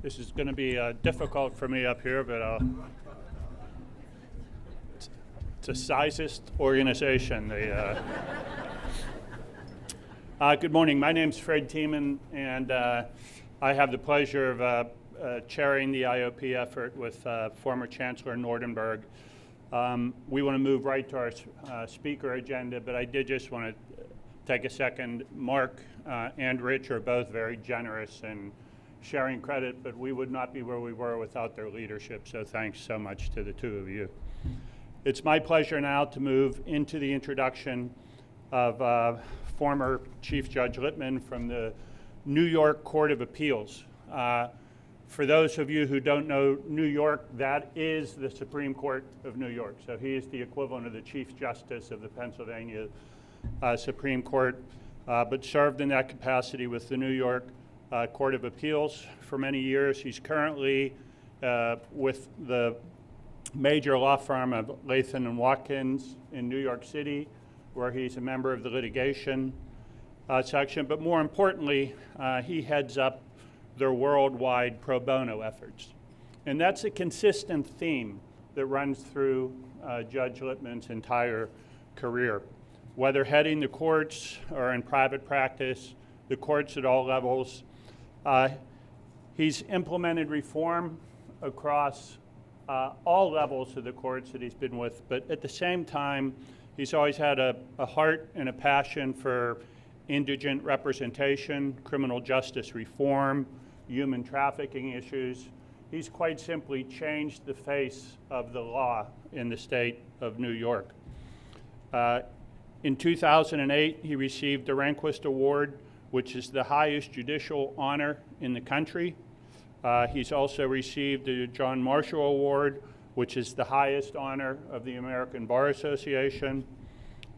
This is going to be difficult for me up here, but it's a sizist organization. Good morning. My name's Fred Tiemann, and I have the pleasure of chairing the IOP effort with former Chancellor Nordenberg. We want to move right to our speaker agenda, but I did just want to take a second. Mark and Rich are both very generous in sharing credit, but we would not be where we were without their leadership, so thanks so much to the two of you. It's my pleasure now to move into the introduction of former Chief Judge Lippman from the New York Court of Appeals. For those of you who don't know New York, that is the Supreme Court of New York. So he is the equivalent of the Chief Justice of the Pennsylvania Supreme Court, but served in that capacity with the New York Court of Appeals for many years. He's currently with the major law firm of Latham and Watkins in New York City, where he's a member of the litigation section. But more importantly, he heads up their worldwide pro bono efforts. And that's a consistent theme that runs through Judge Lippman's entire career. Whether heading the courts or in private practice, the courts at all levels, he's implemented reform across all levels of the courts that he's been with, but at the same time, he's always had a heart and a passion for indigent representation, criminal justice reform, human trafficking issues. He's quite simply changed the face of the law in the state of New York. In 2008, he received the Rehnquist Award, which is the highest judicial honor in the country. He's also received the John Marshall Award, which is the highest honor of the American Bar Association.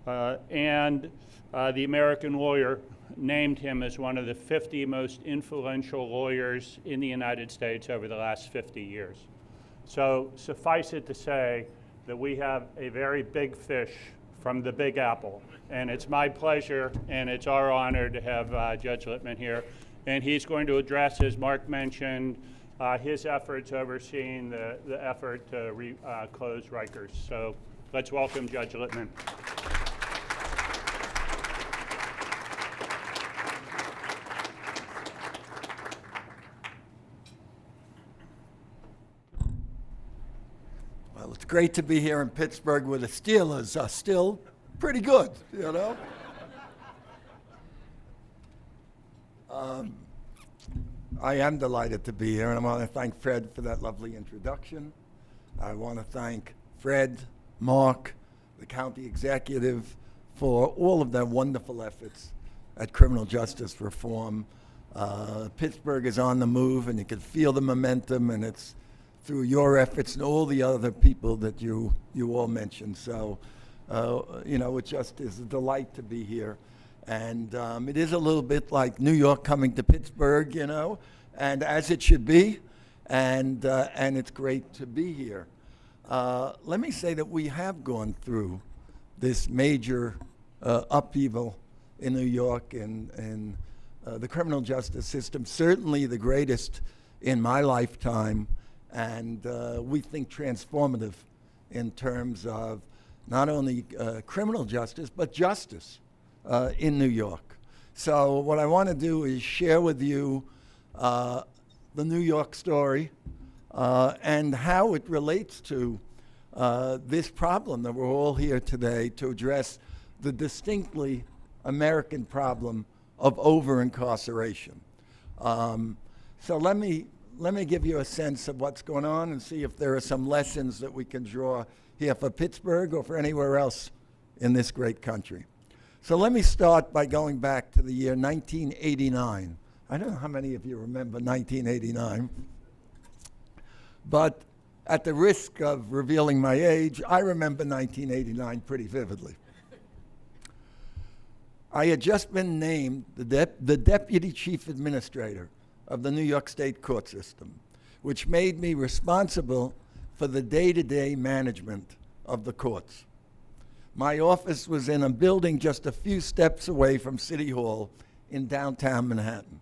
And the American Lawyer named him as one of the 50 most influential lawyers in the United States over the last 50 years. So suffice it to say that we have a very big fish from the Big Apple. And it's my pleasure and it's our honor to have Judge Lippman here. And he's going to address, as Mark mentioned, his efforts overseeing the effort to close Rikers. So let's welcome Judge Lippman. Well, it's great to be here in Pittsburgh where the Steelers are still pretty good, you know? I am delighted to be here, and I want to thank Fred for that lovely introduction. I want to thank Fred, Mark, the county executive for all of their wonderful efforts at criminal justice reform. Pittsburgh is on the move, and you can feel the momentum, and it's through your efforts and all the other people that you all mentioned. So, it just is a delight to be here. And it is a little bit like New York coming to Pittsburgh, and as it should be, and it's great to be here. Let me say that we have gone through this major upheaval in New York and the criminal justice system, certainly the greatest in my lifetime, and we think transformative in terms of not only criminal justice, but justice in New York. So what I want to do is share with you the New York story and how it relates to this problem that we're all here today to address the distinctly American problem of over-incarceration. So let me give you a sense of what's going on and see if there are some lessons that we can draw here for Pittsburgh or for anywhere else in this great country. So let me start by going back to the year 1989. I don't know how many of you remember 1989, but at the risk of revealing my age, I remember 1989 pretty vividly. I had just been named the Deputy Chief Administrator of the New York State court system, which made me responsible for the day-to-day management of the courts. My office was in a building just a few steps away from City Hall in downtown Manhattan.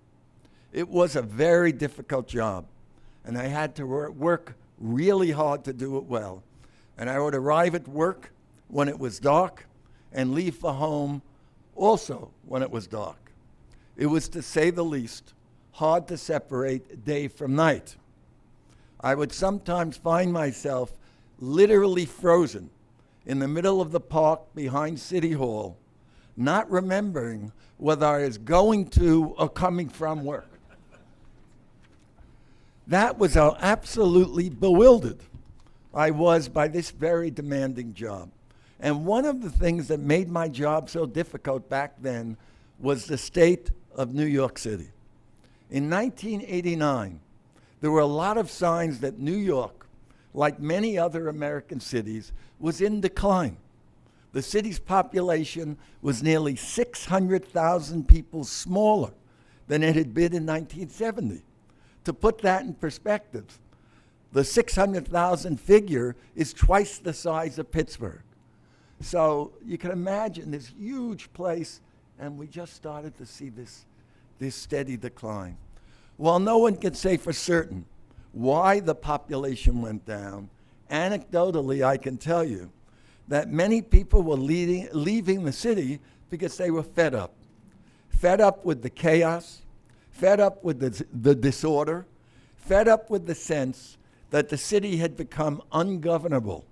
It was a very difficult job, and I had to work really hard to do it well. And I would arrive at work when it was dark and leave for home also when it was dark. It was, to say the least, hard to separate day from night. I would sometimes find myself literally frozen in the middle of the park behind City Hall, not remembering whether I was going to or coming from work. That was how absolutely bewildered I was by this very demanding job. And one of the things that made my job so difficult back then was the state of New York City. In 1989, there were a lot of signs that New York, like many other American cities, was in decline. The city's population was nearly 600,000 people smaller than it had been in 1970. To put that in perspective, the 600,000 figure is twice the size of Pittsburgh. So you can imagine this huge place, and we just started to see this steady decline. While no one can say for certain why the population went down, anecdotally I can tell you that many people were leaving the city because they were fed up. Fed up with the chaos, fed up with the disorder, fed up with the sense that the city had become ungovernable.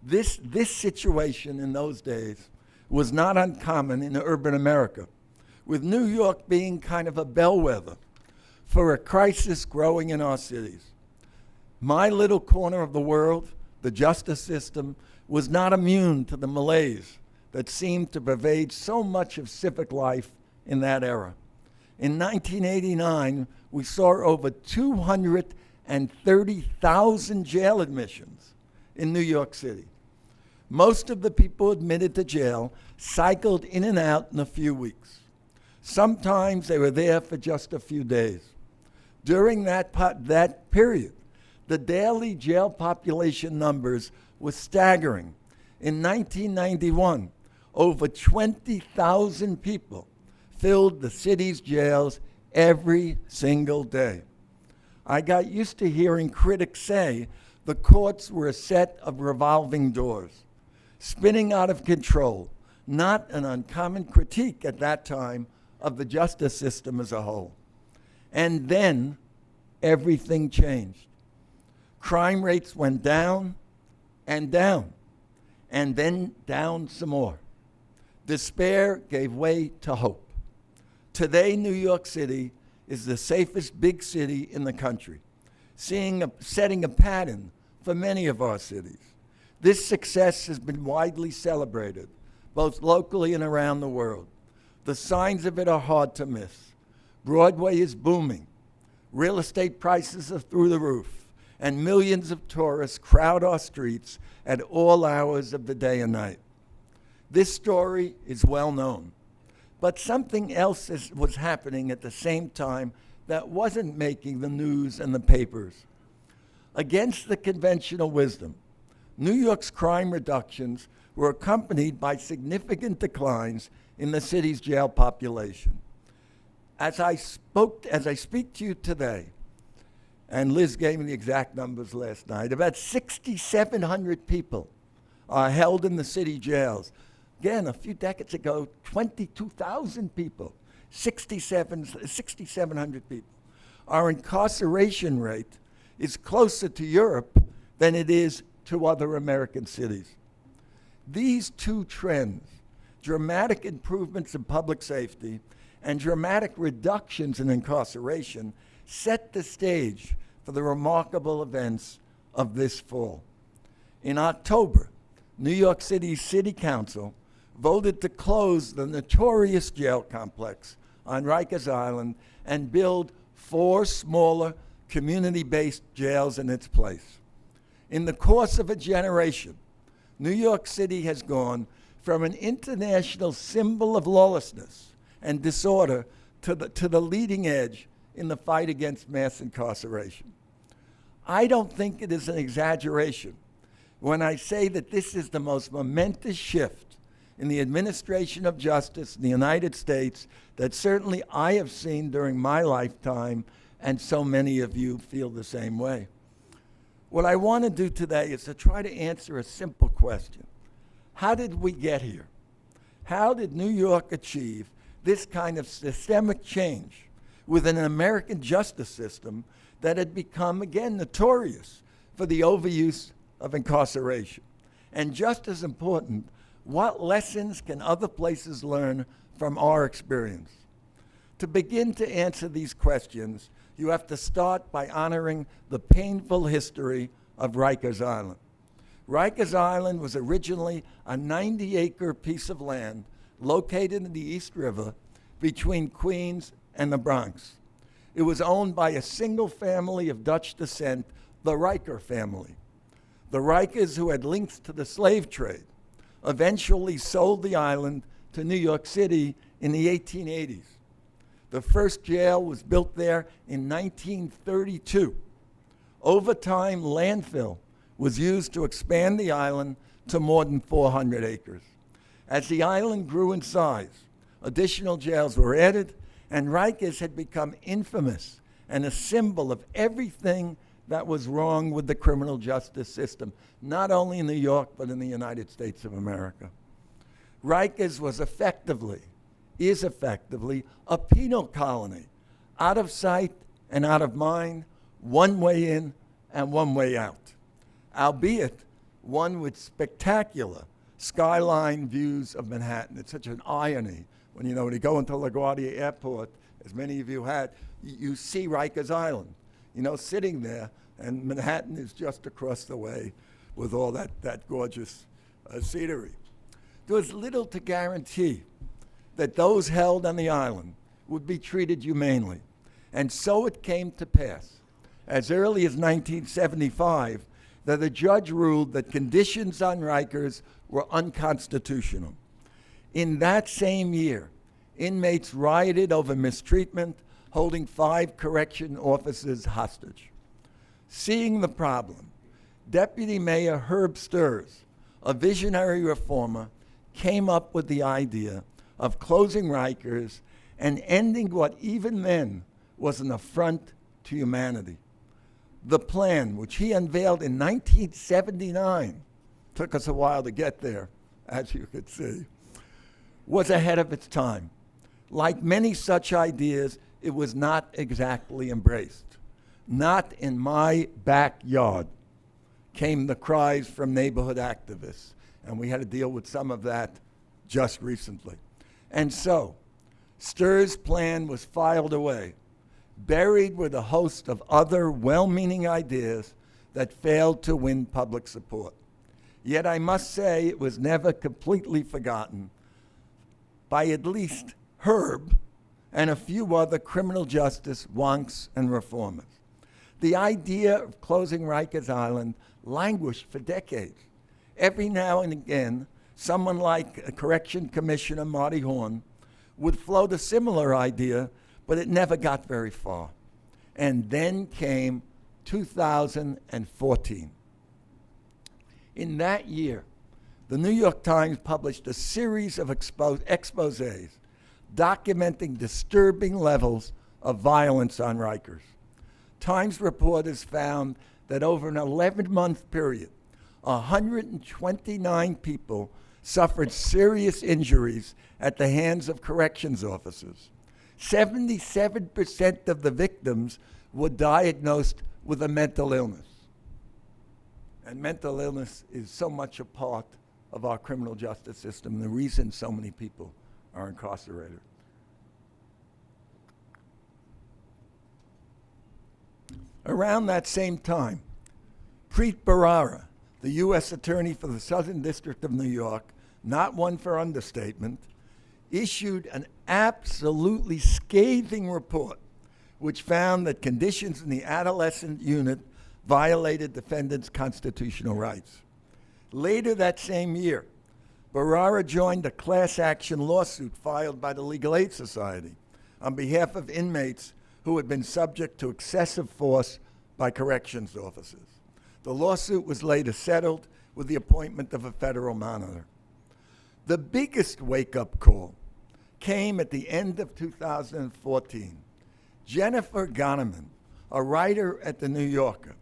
This situation in those days was not uncommon in urban America, with New York being kind of a bellwether for a crisis growing in our cities. My little corner of the world, the justice system, was not immune to the malaise that seemed to pervade so much of civic life in that era. In 1989, we saw over 230,000 jail admissions in New York City. Most of the people admitted to jail cycled in and out in a few weeks. Sometimes they were there for just a few days. During that period, the daily jail population numbers were staggering. In 1991, over 20,000 people filled the city's jails every single day. I got used to hearing critics say the courts were a set of revolving doors, spinning out of control, not an uncommon critique at that time of the justice system as a whole. And then everything changed. Crime rates went down, and then down some more. Despair gave way to hope. Today, New York City is the safest big city in the country, setting a pattern for many of our cities. This success has been widely celebrated, both locally and around the world. The signs of it are hard to miss. Broadway is booming. Real estate prices are through the roof, and millions of tourists crowd our streets at all hours of the day and night. This story is well known, but something else was happening at the same time that wasn't making the news and the papers. Against the conventional wisdom, New York's crime reductions were accompanied by significant declines in the city's jail population. As I speak to you today, and Liz gave me the exact numbers last night, about 6,700 people are held in the city jails. Again, a few decades ago, 22,000 people, 6,700 people. Our incarceration rate is closer to Europe than it is to other American cities. These two trends, dramatic improvements in public safety and dramatic reductions in incarceration, set the stage for the remarkable events of this fall. In October, New York City's City Council voted to close the notorious jail complex on Rikers Island and build 4 smaller community-based jails in its place. In the course of a generation, New York City has gone from an international symbol of lawlessness and disorder to the leading edge in the fight against mass incarceration. I don't think it is an exaggeration when I say that this is the most momentous shift in the administration of justice in the United States that certainly I have seen during my lifetime, and so many of you feel the same way. What I want to do today is to try to answer a simple question. How did we get here? How did New York achieve this kind of systemic change within an American justice system that had become, again, notorious for the overuse of incarceration? And just as important, what lessons can other places learn from our experience? To begin to answer these questions, you have to start by honoring the painful history of Rikers Island. Rikers Island was originally a 90-acre piece of land located in the East River between Queens and the Bronx. It was owned by a single family of Dutch descent, the Riker family. The Rikers, who had links to the slave trade, eventually sold the island to New York City in the 1880s. The first jail was built there in 1932. Over time, landfill was used to expand the island to more than 400 acres. As the island grew in size, additional jails were added, and Rikers had become infamous and a symbol of everything that was wrong with the criminal justice system, not only in New York, but in the United States of America. Rikers is effectively a penal colony, out of sight and out of mind, one way in and one way out, albeit one with spectacular skyline views of Manhattan. It's such an irony when you go into LaGuardia Airport, as many of you had, you see Rikers Island, sitting there, and Manhattan is just across the way with all that gorgeous scenery. There was little to guarantee that those held on the island would be treated humanely. And so it came to pass, as early as 1975, that a judge ruled that conditions on Rikers were unconstitutional. In that same year, inmates rioted over mistreatment, holding 5 correction officers hostage. Seeing the problem, Deputy Mayor Herb Sturz, a visionary reformer, came up with the idea of closing Rikers and ending what even then was an affront to humanity. The plan, which he unveiled in 1979, took us a while to get there, as you could see, was ahead of its time. Like many such ideas, it was not exactly embraced. Not in my backyard, came the cries from neighborhood activists, and we had to deal with some of that just recently. And so, Stur's plan was filed away, buried with a host of other well-meaning ideas that failed to win public support. Yet I must say it was never completely forgotten by at least Herb and a few other criminal justice wonks and reformers. The idea of closing Rikers Island languished for decades. Every now and again, someone like Correction Commissioner Marty Horn would float a similar idea, but it never got very far. And then came 2014. In that year, the New York Times published a series of exposés documenting disturbing levels of violence on Rikers. Times reporters found that over an 11-month period, 129 people suffered serious injuries at the hands of corrections officers. 77% of the victims were diagnosed with a mental illness. And mental illness is so much a part of our criminal justice system, and the reason so many people are incarcerated. Around that same time, Preet Bharara, the U.S. Attorney for the Southern District of New York, not one for understatement, issued an absolutely scathing report which found that conditions in the adolescent unit violated defendants' constitutional rights. Later that same year, Bharara joined a class action lawsuit filed by the Legal Aid Society on behalf of inmates who had been subject to excessive force by corrections officers. The lawsuit was later settled with the appointment of a federal monitor. The biggest wake-up call came at the end of 2014. Jennifer Gonneman, a writer at The New Yorker,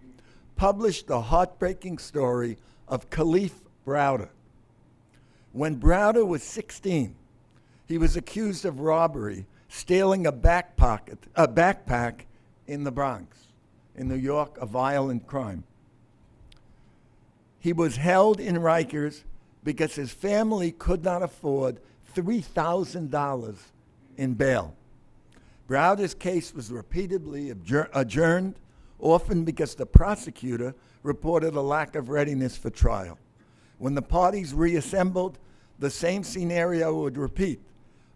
published the heartbreaking story of Khalif Browder. When Browder was 16, he was accused of robbery, stealing a backpack in the Bronx, in New York, a violent crime. He was held in Rikers because his family could not afford $3,000 in bail. Browder's case was repeatedly adjourned, often because the prosecutor reported a lack of readiness for trial. When the parties reassembled, the same scenario would repeat.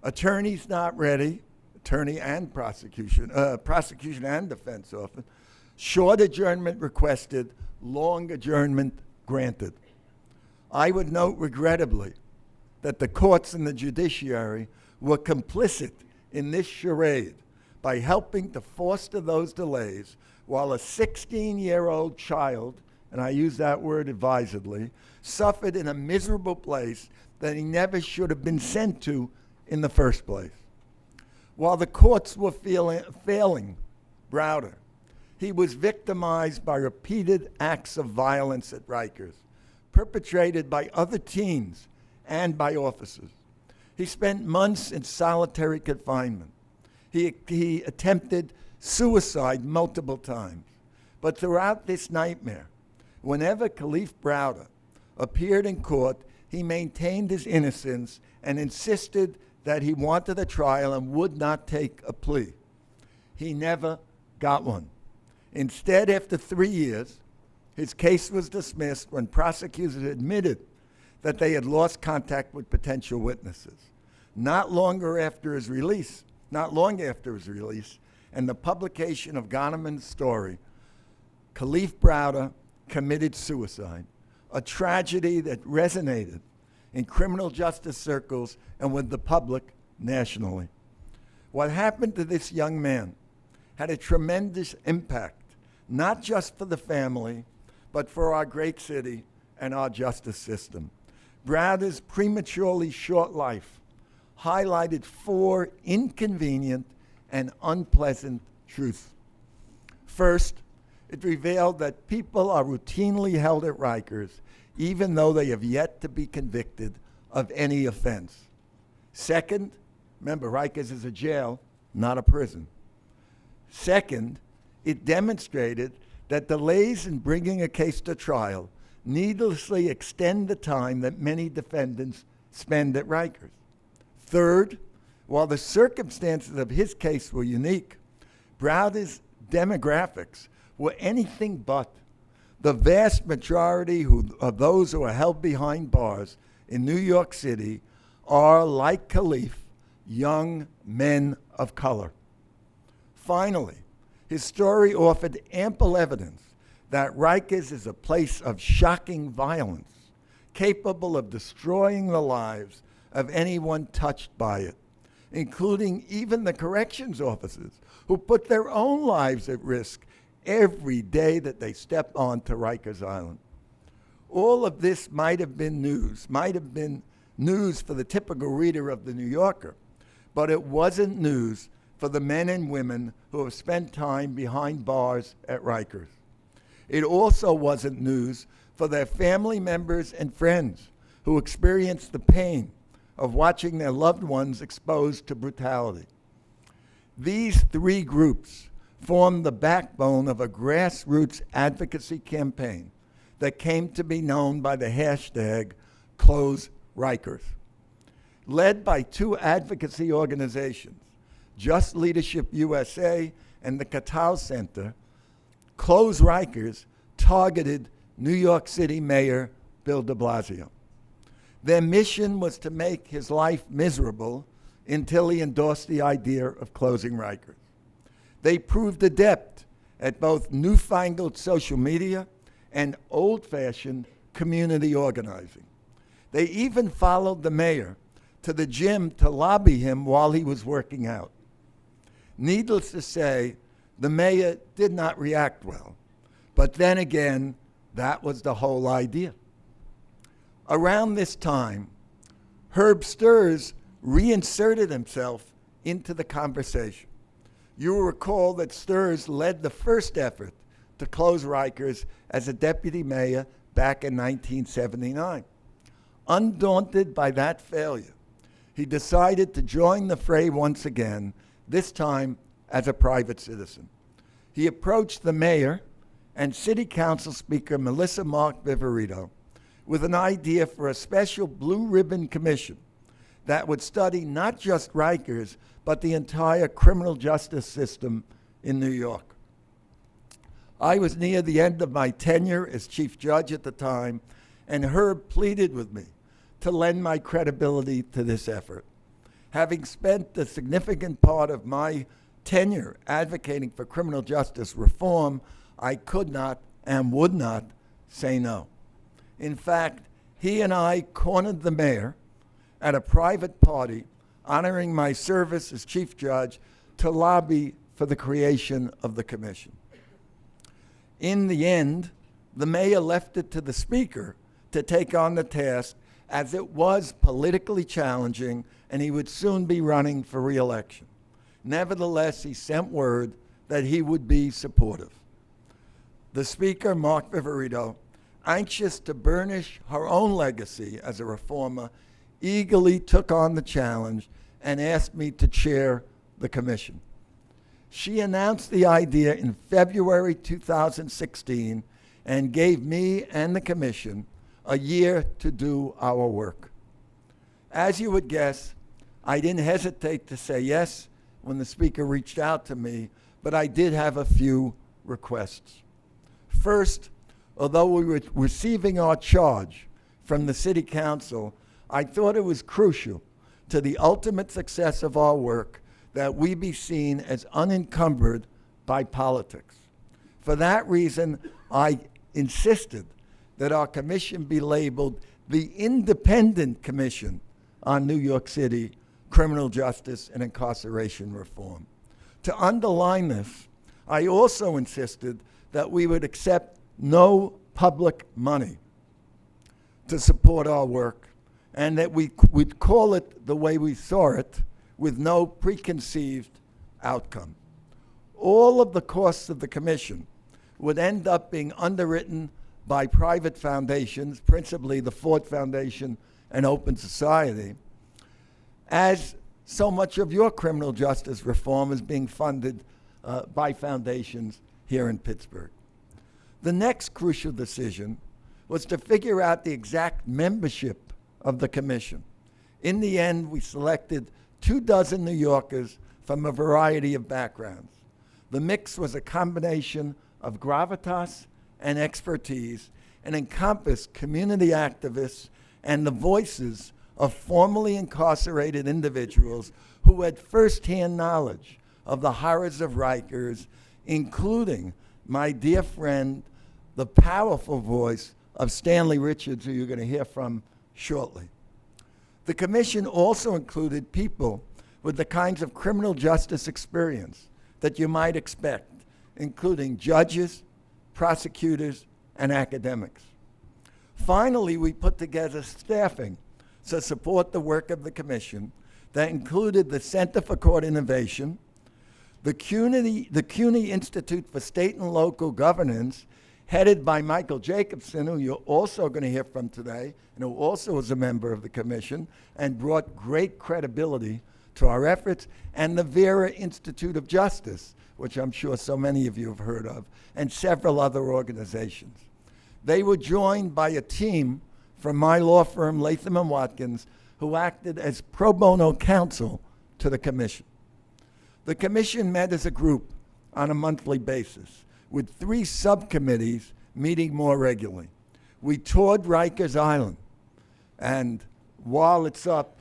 Attorneys not ready, attorney and prosecution and defense often, short adjournment requested, long adjournment granted. I would note regrettably that the courts and the judiciary were complicit in this charade by helping to foster those delays while a 16-year-old child, and I use that word advisedly, suffered in a miserable place that he never should have been sent to in the first place. While the courts were failing Browder, he was victimized by repeated acts of violence at Rikers, perpetrated by other teens and by officers. He spent months in solitary confinement. He attempted suicide multiple times. But throughout this nightmare, whenever Khalif Browder appeared in court, he maintained his innocence and insisted that he wanted a trial and would not take a plea. He never got one. Instead, after 3 years, his case was dismissed when prosecutors admitted that they had lost contact with potential witnesses. Not long after his release, and the publication of Gonneman's story, Khalif Browder committed suicide, a tragedy that resonated in criminal justice circles and with the public nationally. What happened to this young man had a tremendous impact, not just for the family, but for our great city and our justice system. Browder's prematurely short life highlighted 4 inconvenient and unpleasant truths. First, it revealed that people are routinely held at Rikers even though they have yet to be convicted of any offense. Second, remember, Rikers is a jail, not a prison. Second, it demonstrated that delays in bringing a case to trial needlessly extend the time that many defendants spend at Rikers. Third, while the circumstances of his case were unique, Browder's demographics were anything but. The vast majority of those who are held behind bars in New York City are, like Khalif, young men of color. Finally, his story offered ample evidence that Rikers is a place of shocking violence, capable of destroying the lives of anyone touched by it, including even the corrections officers who put their own lives at risk every day that they step onto Rikers Island. All of this might have been news for the typical reader of The New Yorker, but it wasn't news for the men and women who have spent time behind bars at Rikers. It also wasn't news for their family members and friends who experienced the pain of watching their loved ones exposed to brutality. These 3 groups formed the backbone of a grassroots advocacy campaign that came to be known by the hashtag #CloseRikers. Led by 2 advocacy organizations, Just Leadership USA and the Counsel Center, Close Rikers targeted New York City Mayor Bill de Blasio. Their mission was to make his life miserable until he endorsed the idea of closing Rikers. They proved adept at both newfangled social media and old-fashioned community organizing. They even followed the mayor to the gym to lobby him while he was working out. Needless to say, the mayor did not react well. But then again, that was the whole idea. Around this time, Herb Sturz reinserted himself into the conversation. You will recall that Sturz led the first effort to close Rikers as a deputy mayor back in 1979. Undaunted by that failure, he decided to join the fray once again, this time as a private citizen. He approached the mayor and city council speaker Melissa Mark Viverito with an idea for a special blue ribbon commission that would study not just Rikers, but the entire criminal justice system in New York. I was near the end of my tenure as chief judge at the time, and Herb pleaded with me to lend my credibility to this effort. Having spent a significant part of my tenure advocating for criminal justice reform, I could not and would not say no. In fact, he and I cornered the mayor at a private party honoring my service as chief judge to lobby for the creation of the commission. In the end, the mayor left it to the speaker to take on the task, as it was politically challenging and he would soon be running for re-election. Nevertheless, he sent word that he would be supportive. The speaker, Mark Viverito, anxious to burnish her own legacy as a reformer, eagerly took on the challenge and asked me to chair the commission. She announced the idea in February 2016 and gave me and the commission a year to do our work. As you would guess, I didn't hesitate to say yes when the speaker reached out to me, but I did have a few requests. First, although we were receiving our charge from the city council, I thought it was crucial to the ultimate success of our work that we be seen as unencumbered by politics. For that reason, I insisted that our commission be labeled the Independent Commission on New York City Criminal Justice and Incarceration Reform. To underline this, I also insisted that we would accept no public money to support our work, and that we would call it the way we saw it, with no preconceived outcome. All of the costs of the commission would end up being underwritten by private foundations, principally the Ford Foundation and Open Society, as so much of your criminal justice reform is being funded by foundations here in Pittsburgh. The next crucial decision was to figure out the exact membership of the commission. In the end, we selected 24 New Yorkers from a variety of backgrounds. The mix was a combination of gravitas and expertise and encompassed community activists and the voices of formerly incarcerated individuals who had firsthand knowledge of the horrors of Rikers, including my dear friend, the powerful voice of Stanley Richards, who you're going to hear from shortly. The commission also included people with the kinds of criminal justice experience that you might expect, including judges, prosecutors, and academics. Finally, we put together staffing to support the work of the commission that included the Center for Court Innovation, the CUNY Institute for State and Local Governance, headed by Michael Jacobson, who you're also going to hear from today, and who also is a member of the commission and brought great credibility to our efforts, and the Vera Institute of Justice, which I'm sure so many of you have heard of, and several other organizations. They were joined by a team from my law firm, Latham and Watkins, who acted as pro bono counsel to the commission. The commission met as a group on a monthly basis, with 3 subcommittees meeting more regularly. We toured Rikers Island, and while it's up,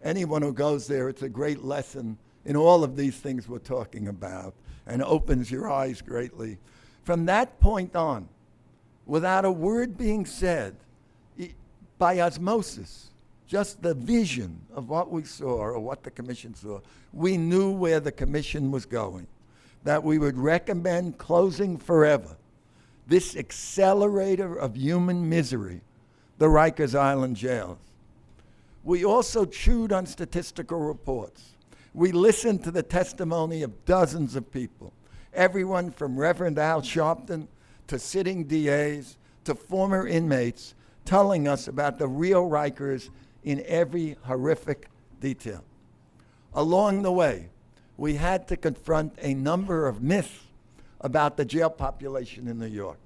anyone who goes there, it's a great lesson in all of these things we're talking about, and opens your eyes greatly. From that point on, without a word being said, by osmosis, just the vision of what we saw or what the commission saw, we knew where the commission was going, that we would recommend closing forever this accelerator of human misery, the Rikers Island jails. We also chewed on statistical reports. We listened to the testimony of dozens of people, everyone from Reverend Al Sharpton to sitting DAs to former inmates, telling us about the real Rikers in every horrific detail. Along the way, we had to confront a number of myths about the jail population in New York.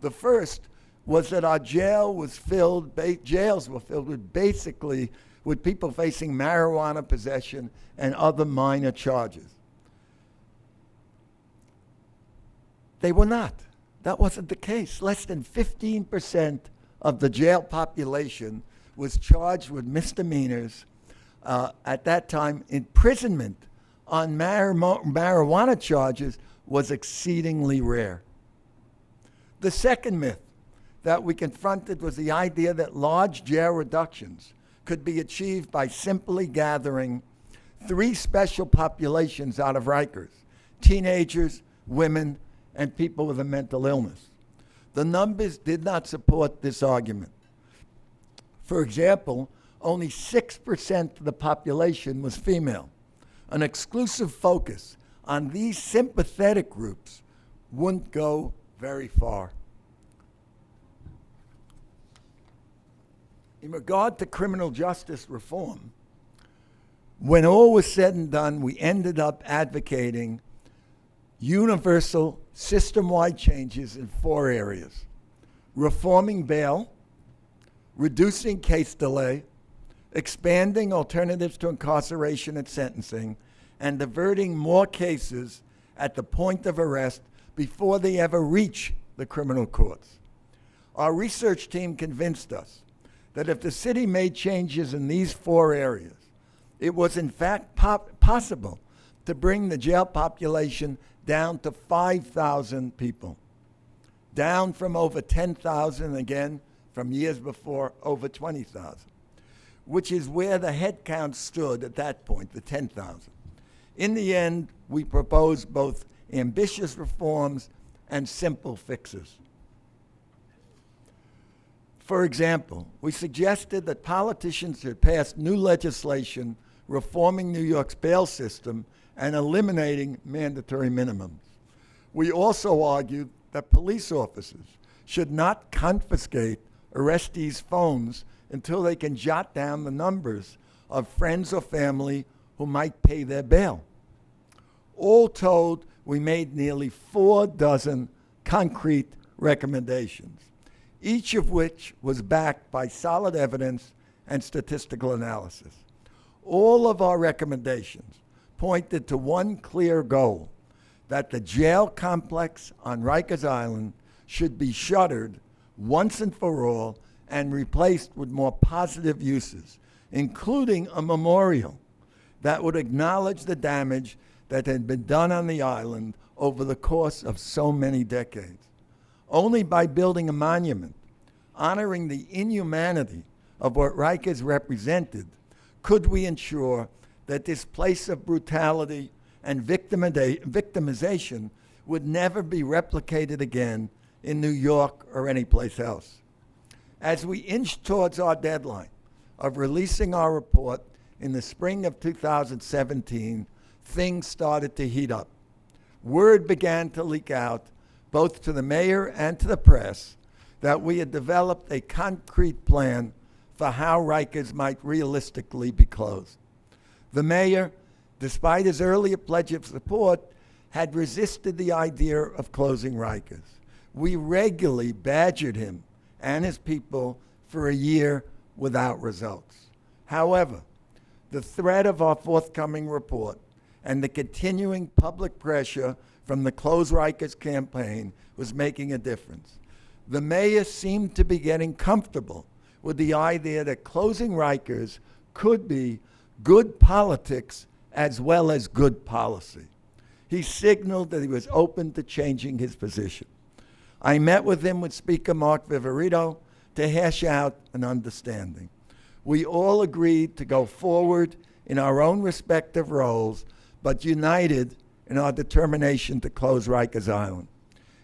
The first was that our jails were filled with basically with people facing marijuana possession and other minor charges. They were not. That wasn't the case. Less than 15% of the jail population was charged with misdemeanors. At that time, imprisonment on marijuana charges was exceedingly rare. The second myth that we confronted was the idea that large jail reductions could be achieved by simply gathering three special populations out of Rikers: teenagers, women, and people with a mental illness. The numbers did not support this argument. For example, only 6% of the population was female. An exclusive focus on these sympathetic groups wouldn't go very far. In regard to criminal justice reform, when all was said and done, we ended up advocating universal, system-wide changes in 4 areas: reforming bail, reducing case delay, expanding alternatives to incarceration and sentencing, and diverting more cases at the point of arrest before they ever reach the criminal courts. Our research team convinced us that if the city made changes in these 4 areas, it was in fact possible to bring the jail population down to 5,000 people, down from over 10,000, again, from years before, over 20,000, which is where the head count stood at that point, the 10,000. In the end, we proposed both ambitious reforms and simple fixes. For example, we suggested that politicians should pass new legislation reforming New York's bail system and eliminating mandatory minimums. We also argued that police officers should not confiscate arrestees' phones until they can jot down the numbers of friends or family who might pay their bail. All told, we made nearly 4 dozen concrete recommendations, each of which was backed by solid evidence and statistical analysis. All of our recommendations pointed to one clear goal: that the jail complex on Rikers Island should be shuttered once and for all and replaced with more positive uses, including a memorial that would acknowledge the damage that had been done on the island over the course of so many decades. Only by building a monument honoring the inhumanity of what Rikers represented could we ensure that this place of brutality and victimization would never be replicated again in New York or anyplace else. As we inched towards our deadline of releasing our report in the spring of 2017, things started to heat up. Word began to leak out, both to the mayor and to the press, that we had developed a concrete plan for how Rikers might realistically be closed. The mayor, despite his earlier pledge of support, had resisted the idea of closing Rikers. We regularly badgered him and his people for a year without results. However, the threat of our forthcoming report and the continuing public pressure from the Close Rikers campaign was making a difference. The mayor seemed to be getting comfortable with the idea that closing Rikers could be good politics as well as good policy. He signaled that he was open to changing his position. I met with him with Speaker Mark Viverito to hash out an understanding. We all agreed to go forward in our own respective roles, but united in our determination to close Rikers Island.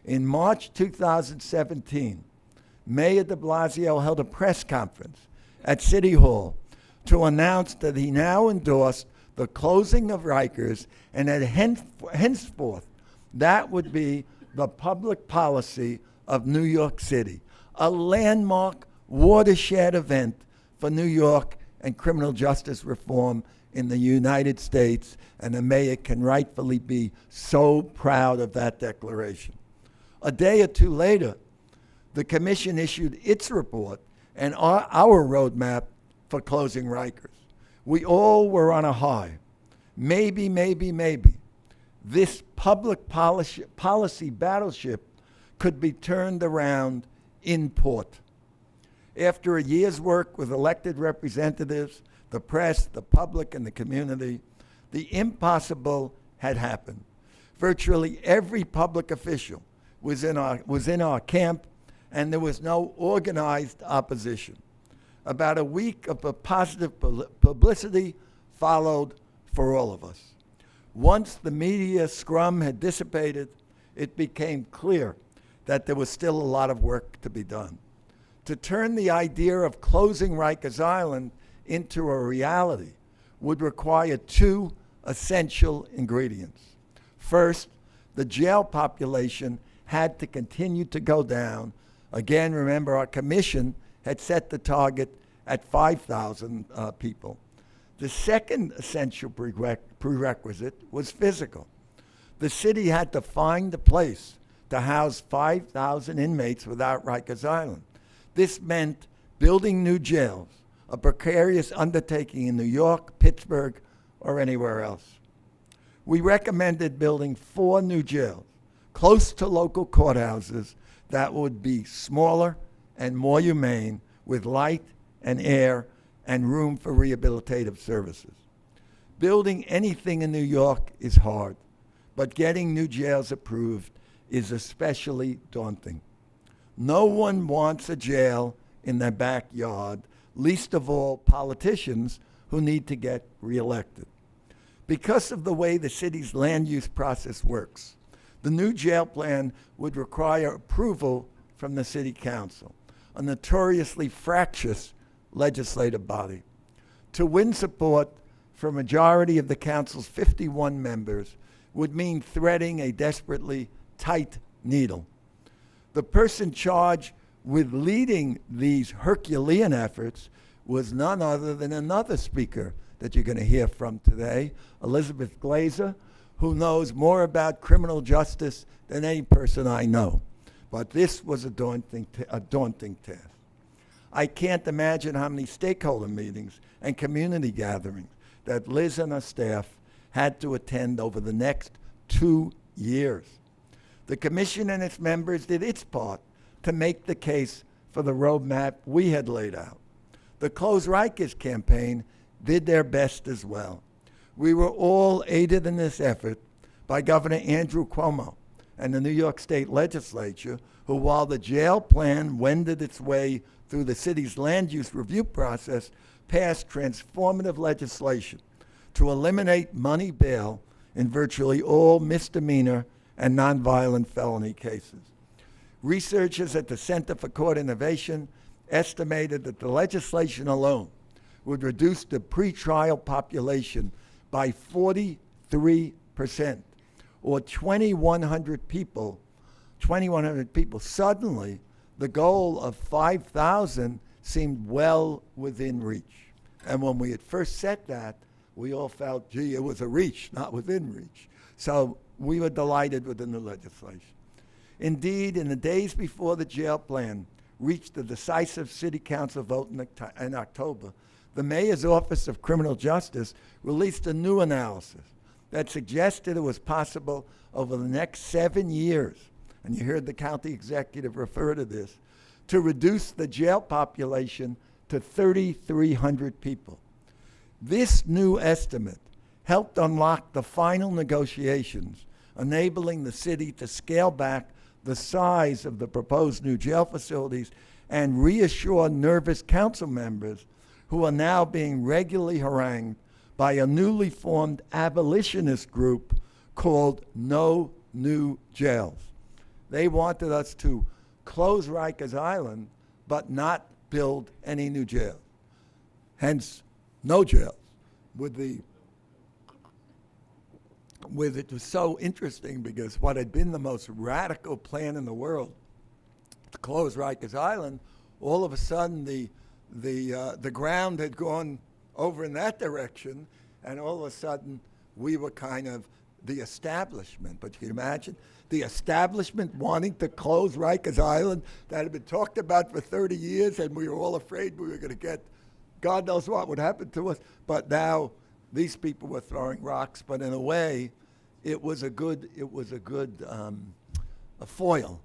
In March 2017, Mayor de Blasio held a press conference at City Hall to announce that he now endorsed the closing of Rikers, and that henceforth, that would be the public policy of New York City, a landmark watershed event for New York and criminal justice reform in the United States, and the mayor can rightfully be so proud of that declaration. A day or two later, the commission issued its report and our roadmap for closing Rikers. We all were on a high. Maybe, this public policy battleship could be turned around in port. After a year's work with elected representatives, the press, the public, and the community, the impossible had happened. Virtually every public official was in our camp, and there was no organized opposition. About a week of positive publicity followed for all of us. Once the media scrum had dissipated, it became clear that there was still a lot of work to be done. To turn the idea of closing Rikers Island into a reality would require two essential ingredients. First, the jail population had to continue to go down. Again, remember, our commission had set the target at 5,000 people. The second essential prerequisite was physical. The city had to find a place to house 5,000 inmates without Rikers Island. This meant building new jails, a precarious undertaking in New York, Pittsburgh, or anywhere else. We recommended building 4 new jails close to local courthouses that would be smaller and more humane, with light and air and room for rehabilitative services. Building anything in New York is hard, but getting new jails approved is especially daunting. No one wants a jail in their backyard, least of all politicians who need to get reelected. Because of the way the city's land use process works, the new jail plan would require approval from the City Council, a notoriously fractious legislative body. To win support for a majority of the council's 51 members would mean threading a desperately tight needle. The person charged with leading these Herculean efforts was none other than another speaker that you're going to hear from today, Elizabeth Glazer, who knows more about criminal justice than any person I know. But this was a daunting task. I can't imagine how many stakeholder meetings and community gatherings that Liz and her staff had to attend over the next 2 years. The commission and its members did its part to make the case for the roadmap we had laid out. The Close Rikers campaign did their best as well. We were all aided in this effort by Governor Andrew Cuomo and the New York State Legislature, who, while the jail plan wended its way through the city's land use review process, passed transformative legislation to eliminate money bail in virtually all misdemeanor and nonviolent felony cases. Researchers at the Center for Court Innovation estimated that the legislation alone would reduce the pretrial population by 43%, or 2,100 people. Suddenly, the goal of 5,000 seemed well within reach. And when we had first set that, we all felt, gee, it was a reach, not within reach. So we were delighted with the new legislation. Indeed, in the days before the jail plan reached the decisive city council vote in October, the mayor's Office of Criminal Justice released a new analysis that suggested it was possible over the next 7 years, and you heard the county executive refer to this, to reduce the jail population to 3,300 people. This new estimate helped unlock the final negotiations, enabling the city to scale back the size of the proposed new jail facilities and reassure nervous council members who are now being regularly harangued by a newly formed abolitionist group called No New Jails. They wanted us to close Rikers Island but not build any new jails. Hence, no jails. With the it was so interesting because what had been the most radical plan in the world to close Rikers Island, all of a sudden the ground had gone over in that direction, and all of a sudden we were kind of the establishment. But you can imagine the establishment wanting to close Rikers Island that had been talked about for 30 years, and we were all afraid we were going to get God knows what would happen to us. But now these people were throwing rocks. But in a way, it was a good a foil,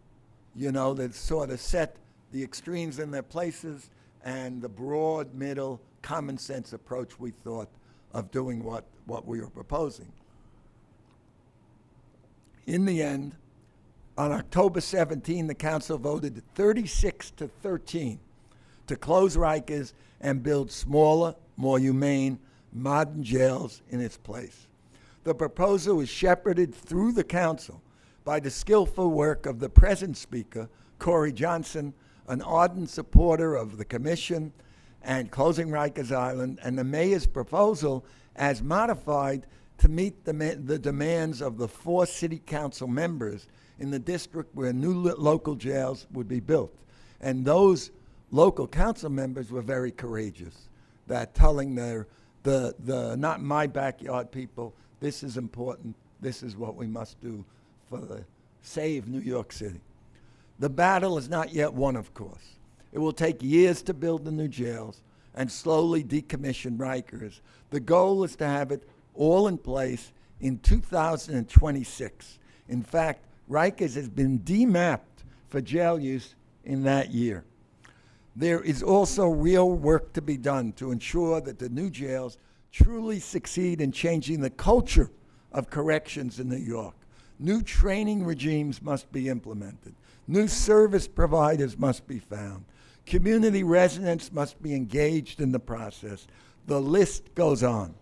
you know, that sort of set the extremes in their places and the broad middle common sense approach we thought of doing what we were proposing. In the end, on October 17, the council voted 36-13 to close Rikers and build smaller, more humane, modern jails in its place. The proposal was shepherded through the council by the skillful work of the present speaker, Corey Johnson, an ardent supporter of the commission and closing Rikers Island, and the mayor's proposal as modified to meet the demands of the 4 city council members in the district where new local jails would be built. And those local council members were very courageous, that telling the not my backyard people, this is important, this is what we must do for the save New York City. The battle is not yet won, of course. It will take years to build the new jails and slowly decommission Rikers. The goal is to have it all in place in 2026. In fact, Rikers has been demapped for jail use in that year. There is also real work to be done to ensure that the new jails truly succeed in changing the culture of corrections in New York. New training regimes must be implemented. New service providers must be found. Community residents must be engaged in the process. The list goes on.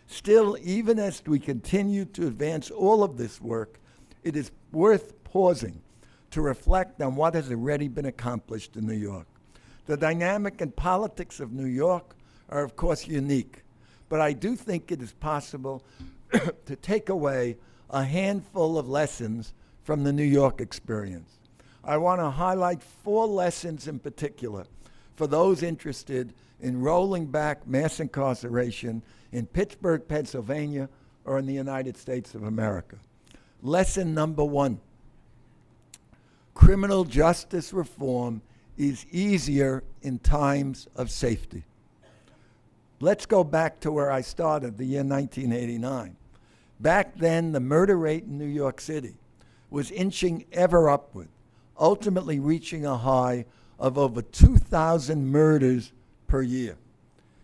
Still, even as we continue to advance all of this work, it is worth pausing to reflect on what has already been accomplished in New York. The dynamic and politics of New York are, of course, unique, but I do think it is possible to take away a handful of lessons from the New York experience. I want to highlight 4 lessons in particular for those interested in rolling back mass incarceration in Pittsburgh, Pennsylvania, or in the United States of America. Lesson number 1, criminal justice reform is easier in times of safety. Let's go back to where I started, the year 1989. Back then, the murder rate in New York City was inching ever upward, ultimately reaching a high of over 2,000 murders per year.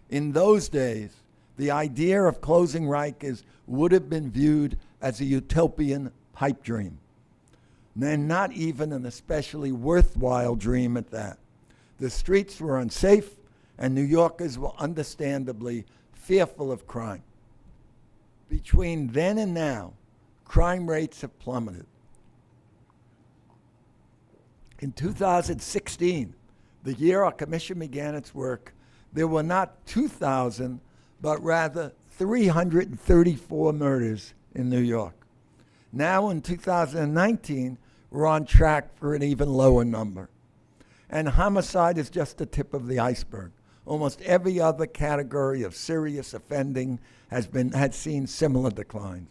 In those days, the idea of closing Rikers would have been viewed as a utopian pipe dream, and not even an especially worthwhile dream at that. The streets were unsafe, and New Yorkers were understandably fearful of crime. Between then and now, crime rates have plummeted. In 2016, the year our commission began its work, there were not 2,000, but rather 334 murders in New York. Now in 2019, we're on track for an even lower number. And homicide is just the tip of the iceberg. Almost every other category of serious offending had seen similar declines.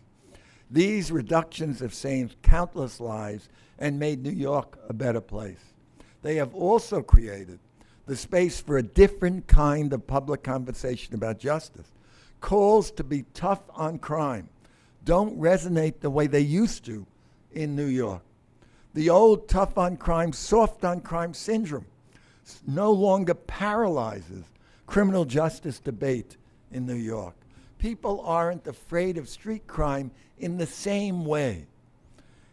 These reductions have saved countless lives and made New York a better place. They have also created the space for a different kind of public conversation about justice. Calls to be tough on crime don't resonate the way they used to in New York. The old tough on crime, soft on crime syndrome no longer paralyzes criminal justice debate in New York. People aren't afraid of street crime in the same way.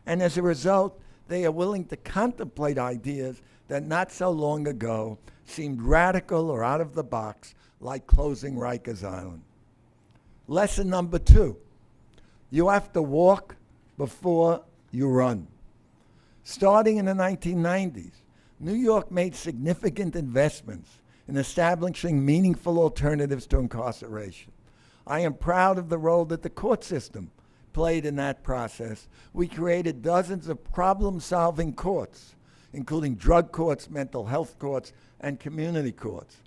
And as a result, they are willing to contemplate ideas that not so long ago seemed radical or out of the box, like closing Rikers Island. Lesson number 2, you have to walk before you run. Starting in the 1990s, New York made significant investments in establishing meaningful alternatives to incarceration. I am proud of the role that the court system played in that process, we created dozens of problem-solving courts, including drug courts, mental health courts, and community courts.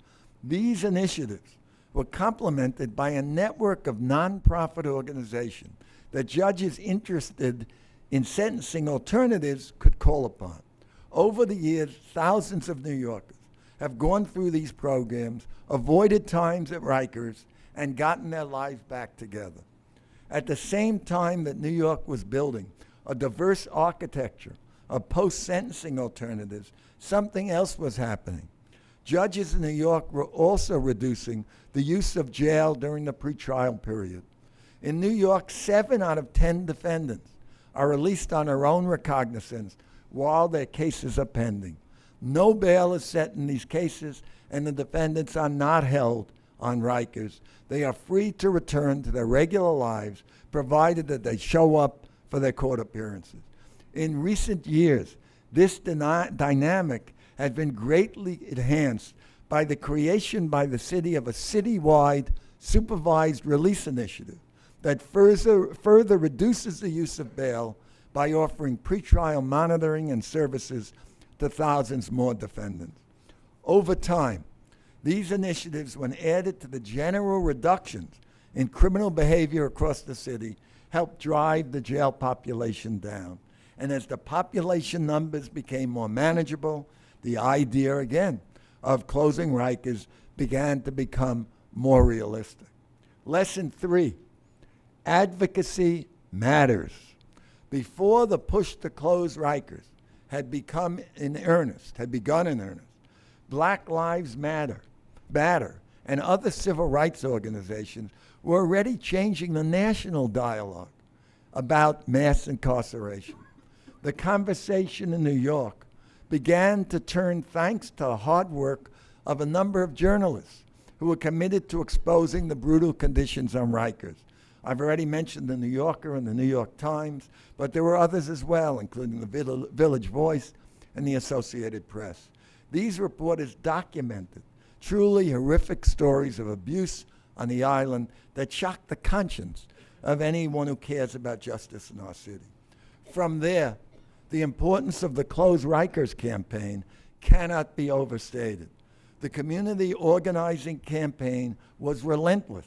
These initiatives were complemented by a network of nonprofit organizations that judges interested in sentencing alternatives could call upon. Over the years, thousands of New Yorkers have gone through these programs, avoided times at Rikers, and gotten their lives back together. At the same time that New York was building a diverse architecture of post-sentencing alternatives, something else was happening. Judges in New York were also reducing the use of jail during the pretrial period. In New York, 7 out of 10 defendants are released on their own recognizance while their cases are pending. No bail is set in these cases, and the defendants are not held on Rikers. They are free to return to their regular lives, provided that they show up for their court appearances. In recent years, this dynamic has been greatly enhanced by the creation by the city of a citywide supervised release initiative that further reduces the use of bail by offering pretrial monitoring and services to thousands more defendants. Over time, these initiatives, when added to the general reductions in criminal behavior across the city, helped drive the jail population down. And as the population numbers became more manageable, the idea, again, of closing Rikers began to become more realistic. Lesson 3, advocacy matters. Before the push to close Rikers had begun in earnest, Black Lives Matter, and other civil rights organizations were already changing the national dialogue about mass incarceration. The conversation in New York began to turn thanks to the hard work of a number of journalists who were committed to exposing the brutal conditions on Rikers. I've already mentioned the New Yorker and the New York Times, but there were others as well, including the Village Voice and the Associated Press. These reporters documented truly horrific stories of abuse on the island that shocked the conscience of anyone who cares about justice in our city. From there, the importance of the Close Rikers campaign cannot be overstated. The community organizing campaign was relentless.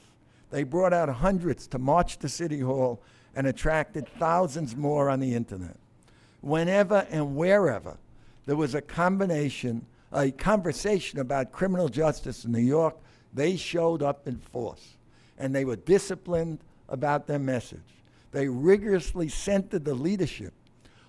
They brought out hundreds to march to City Hall and attracted thousands more on the internet. Whenever and wherever there was a conversation about criminal justice in New York, they showed up in force, and they were disciplined about their message. They rigorously centered the leadership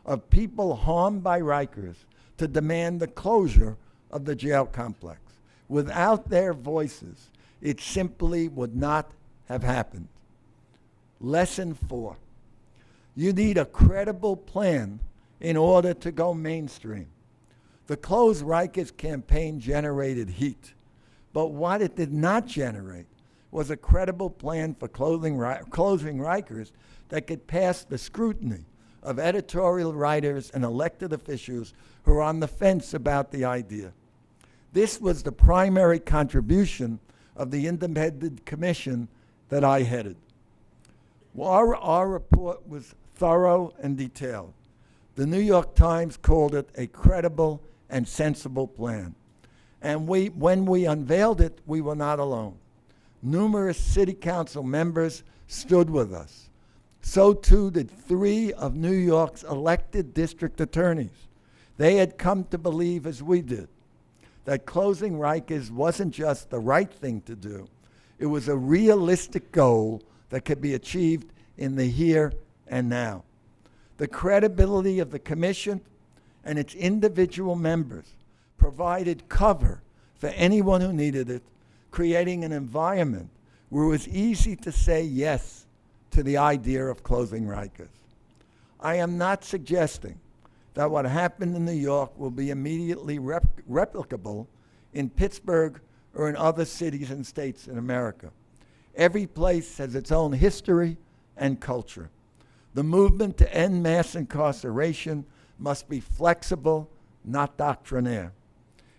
of people harmed by Rikers to demand the closure of the jail complex. Without their voices, it simply would not have happened. Lesson 4, you need a credible plan in order to go mainstream. The Close Rikers campaign generated heat, but what it did not generate was a credible plan for closing Rikers that could pass the scrutiny of editorial writers and elected officials who are on the fence about the idea. This was the primary contribution of the independent commission that I headed. Our report was thorough and detailed. The New York Times called it a credible and sensible plan. And when we unveiled it, we were not alone. Numerous city council members stood with us. So too did 3 of New York's elected district attorneys. They had come to believe, as we did, that closing Rikers wasn't just the right thing to do. It was a realistic goal that could be achieved in the here and now. The credibility of the commission and its individual members provided cover for anyone who needed it, creating an environment where it was easy to say yes to the idea of closing Rikers. I am not suggesting that what happened in New York will be immediately replicable in Pittsburgh or in other cities and states in America. Every place has its own history and culture. The movement to end mass incarceration must be flexible, not doctrinaire.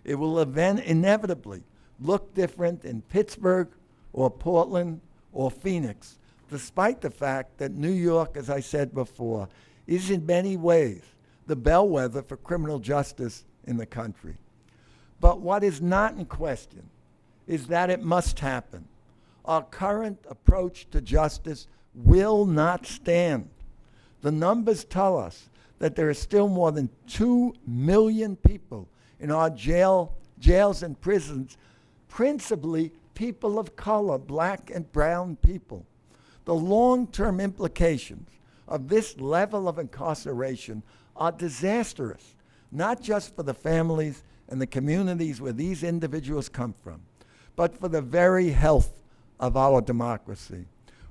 It will inevitably look different in Pittsburgh or Portland or Phoenix, despite the fact that New York, as I said before, is in many ways the bellwether for criminal justice in the country. But what is not in question is that it must happen. Our current approach to justice will not stand. The numbers tell us that there are still more than 2 million people in our jails and prisons, principally people of color, black and brown people. The long-term implications of this level of incarceration are disastrous, not just for the families and the communities where these individuals come from, but for the very health of our democracy.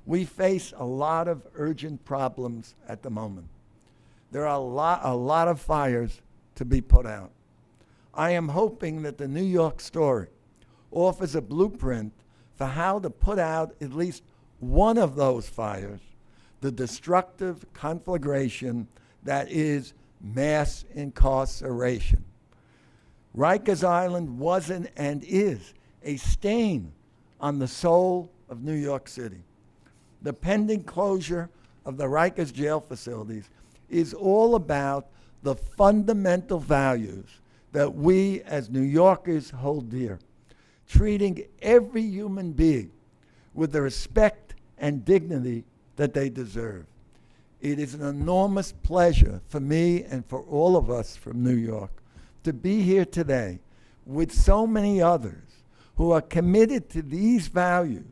We face a lot of urgent problems at the moment. There are a lot of fires to be put out. I am hoping that the New York story offers a blueprint for how to put out at least one of those fires, the destructive conflagration that is mass incarceration. Rikers Island wasn't and is a stain on the soul of New York City. The pending closure of the Rikers jail facilities is all about the fundamental values that we as New Yorkers hold dear, treating every human being with the respect and dignity that they deserve. It is an enormous pleasure for me and for all of us from New York to be here today with so many others who are committed to these values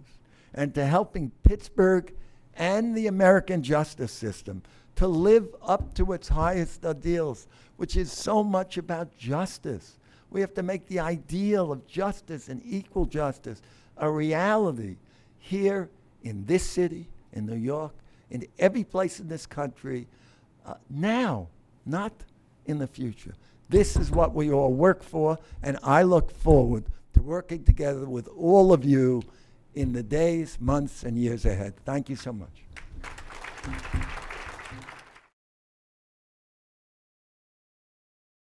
and to helping Pittsburgh and the American justice system to live up to its highest ideals, which is so much about justice. We have to make the ideal of justice and equal justice a reality here in this city, in New York, in every place in this country, now, not in the future. This is what we all work for, and I look forward to working together with all of you in the days, months, and years ahead. Thank you so much.